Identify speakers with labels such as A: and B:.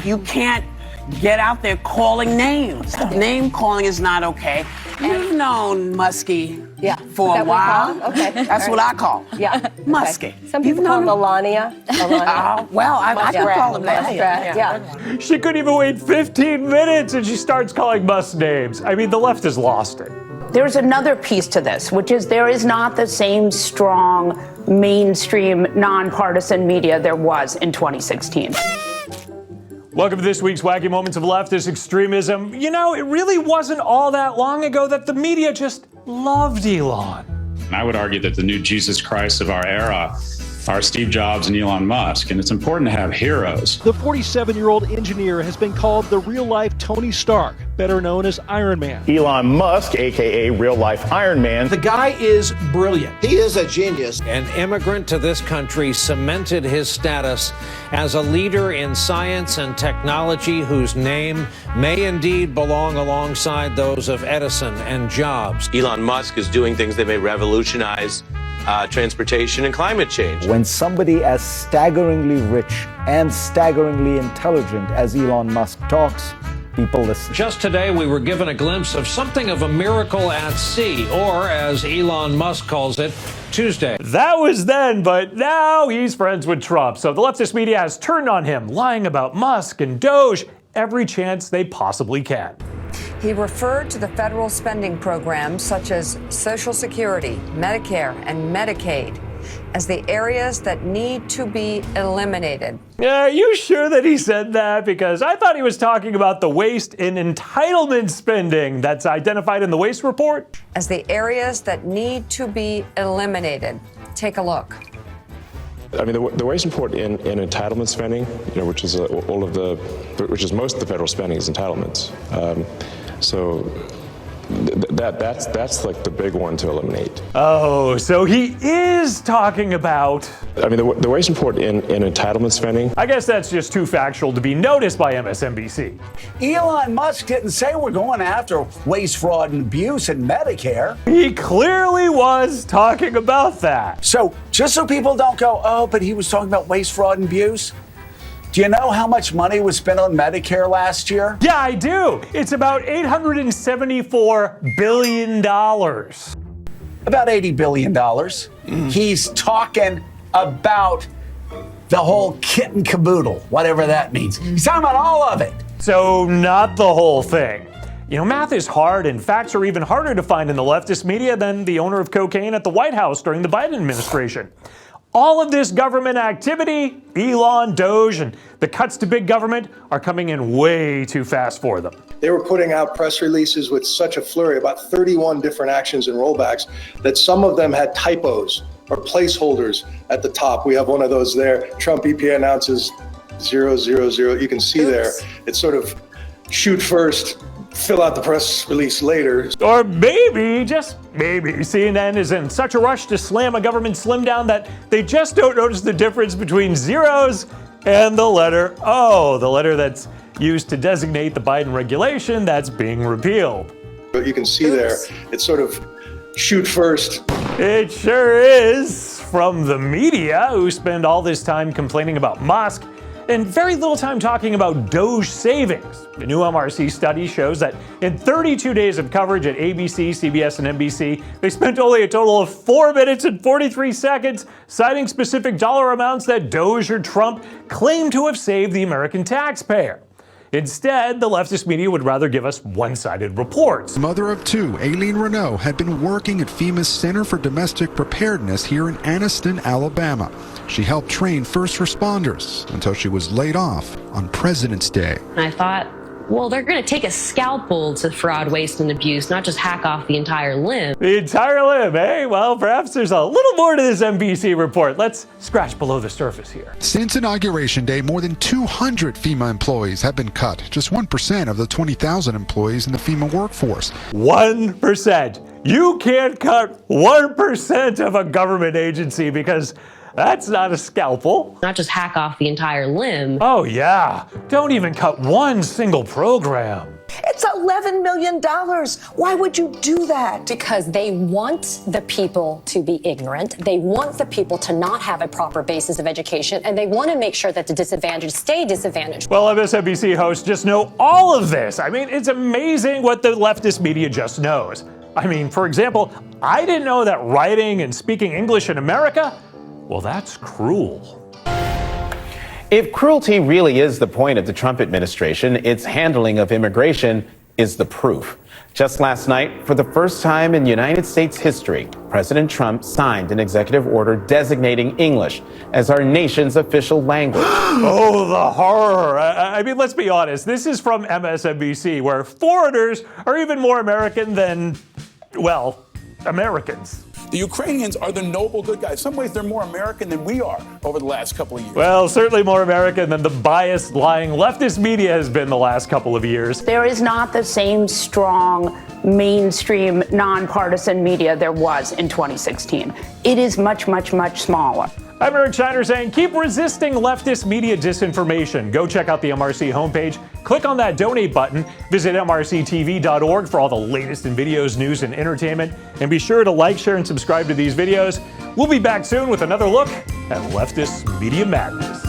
A: You can't get out there calling names. Name calling is not okay. You've known Muskie for a while.
B: Okay.
A: That's what I call Muskie.
B: Some people call him Melania.
A: Well, I could call him that.
B: Yeah.
C: She couldn't even wait 15 minutes and she starts calling Musk names. I mean, the left has lost it.
D: There's another piece to this, which is there is not the same strong mainstream nonpartisan media there was in 2016.
C: Welcome to this week's Wacky Moments of Leftist Extremism. You know, it really wasn't all that long ago that the media just loved Elon.
E: And I would argue that the new Jesus Christ of our era are Steve Jobs and Elon Musk, and it's important to have heroes.
F: The 47-year-old engineer has been called the real-life Tony Stark, better known as Iron Man.
G: Elon Musk, a.k.a. real-life Iron Man.
H: The guy is brilliant.
I: He is a genius.
H: An immigrant to this country cemented his status as a leader in science and technology whose name may indeed belong alongside those of Edison and Jobs.
J: Elon Musk is doing things that may revolutionize transportation and climate change.
K: When somebody as staggeringly rich and staggeringly intelligent as Elon Musk talks, people listen.
H: Just today, we were given a glimpse of something of a miracle at sea, or as Elon Musk calls it, Tuesday.
C: That was then, but now he's friends with Trump. So the leftist media has turned on him, lying about Musk and DOGE every chance they possibly can.
L: He referred to the federal spending programs such as Social Security, Medicare, and Medicaid as the areas that need to be eliminated.
C: Are you sure that he said that? Because I thought he was talking about the waste and entitlement spending that's identified in the waste report.
L: As the areas that need to be eliminated. Take a look.
M: I mean, the waste report in entitlement spending, you know, which is most of the federal spending is entitlements. That's like the big one to eliminate.
C: Oh, so he is talking about...
M: I mean, the waste report in entitlement spending.
C: I guess that's just too factual to be noticed by MSNBC.
N: Elon Musk didn't say we're going after waste, fraud, and abuse in Medicare.
C: He clearly was talking about that.
N: So just so people don't go, oh, but he was talking about waste, fraud, and abuse. Do you know how much money was spent on Medicare last year?
C: Yeah, I do. It's about $874 billion.
N: About $80 billion. He's talking about the whole kit and caboodle, whatever that means. He's talking about all of it.
C: So not the whole thing. You know, math is hard, and facts are even harder to find in the leftist media than the owner of cocaine at the White House during the Biden administration. All of this government activity, Elon, DOGE, and the cuts to big government are coming in way too fast for them.
O: They were putting out press releases with such a flurry, about 31 different actions and rollbacks, that some of them had typos or placeholders at the top. We have one of those there. Trump EPA announces 000. You can see there, it's sort of shoot first, fill out the press release later.
C: Or maybe, just maybe, CNN is in such a rush to slam a government slim down that they just don't notice the difference between zeros and the letter O, the letter that's used to designate the Biden regulation that's being repealed.
O: But you can see there, it's sort of shoot first.
C: It sure is, from the media, who spend all this time complaining about Musk and very little time talking about DOGE savings. The new MRC study shows that in 32 days of coverage at ABC, CBS, and NBC, they spent only a total of 4 minutes and 43 seconds citing specific dollar amounts that DOGE or Trump claim to have saved the American taxpayer. Instead, the leftist media would rather give us one-sided reports.
P: Mother of two, Aileen Renault, had been working at FEMA's Center for Domestic Preparedness here in Anniston, Alabama. She helped train first responders until she was laid off on President's Day.
Q: I thought, well, they're going to take a scalpel to fraud, waste, and abuse, not just hack off the entire limb.
C: The entire limb, eh? Well, perhaps there's a little more to this NBC report. Let's scratch below the surface here.
P: Since Inauguration Day, more than 200 FEMA employees have been cut, just 1% of the 20,000 employees in the FEMA workforce.
C: 1%. You can't cut 1% of a government agency because that's not a scalpel.
Q: Not just hack off the entire limb.
C: Oh, yeah. Don't even cut one single program.
B: It's $11 million. Why would you do that?
I: Because they want the people to be ignorant. They want the people to not have a proper basis of education, and they want to make sure that the disadvantaged stay disadvantaged.
C: Well, MSNBC hosts just know all of this. I mean, it's amazing what the leftist media just knows. I mean, for example, I didn't know that writing and speaking English in America, well, that's cruel.
R: If cruelty really is the point of the Trump administration, its handling of immigration is the proof. Just last night, for the first time in United States history, President Trump signed an executive order designating English as our nation's official language.
C: Oh, the horror. I mean, let's be honest. This is from MSNBC, where foreigners are even more American than, well, Americans.
S: The Ukrainians are the noble good guys. In some ways, they're more American than we are over the last couple of years.
C: Well, certainly more American than the biased, lying leftist media has been the last couple of years.
D: There is not the same strong mainstream nonpartisan media there was in 2016. It is much, much, much smaller.
C: I'm Eric Shiner saying keep resisting leftist media disinformation. Go check out the MRC homepage. Click on that donate button. Visit MRCTV.org for all the latest in videos, news, and entertainment. And be sure to like, share, and subscribe to these videos. We'll be back soon with another look at leftist media madness.